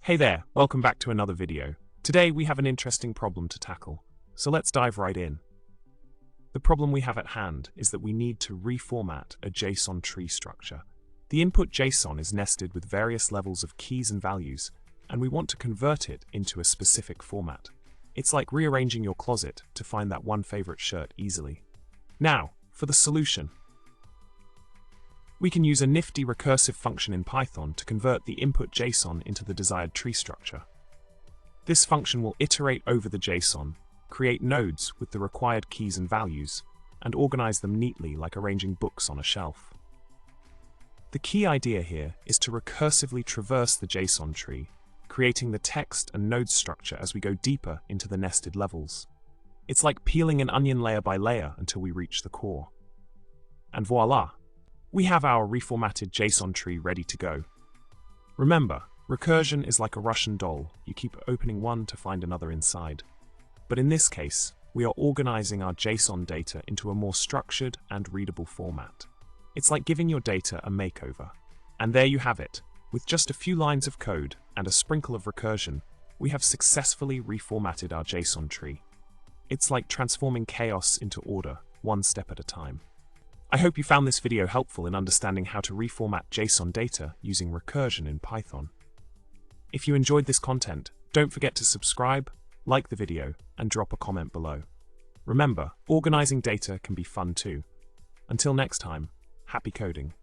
Hey there, welcome back to another video. Today we have an interesting problem to tackle, so let's dive right in. The problem we have at hand is that we need to reformat a JSON tree structure. The input JSON is nested with various levels of keys and values, and we want to convert it into a specific format. It's like rearranging your closet to find that one favorite shirt easily. Now, for the solution. We can use a nifty recursive function in Python to convert the input JSON into the desired tree structure. This function will iterate over the JSON, create nodes with the required keys and values, and organize them neatly like arranging books on a shelf. The key idea here is to recursively traverse the JSON tree, creating the text and node structure as we go deeper into the nested levels. It's like peeling an onion layer by layer until we reach the core. And voila! We have our reformatted JSON tree ready to go. Remember, recursion is like a Russian doll. You keep opening one to find another inside. But in this case, we are organizing our JSON data into a more structured and readable format. It's like giving your data a makeover. And there you have it. With just a few lines of code and a sprinkle of recursion, we have successfully reformatted our JSON tree. It's like transforming chaos into order, one step at a time. I hope you found this video helpful in understanding how to reformat JSON data using recursion in Python. If you enjoyed this content, don't forget to subscribe, like the video, and drop a comment below. Remember, organizing data can be fun too. Until next time, happy coding.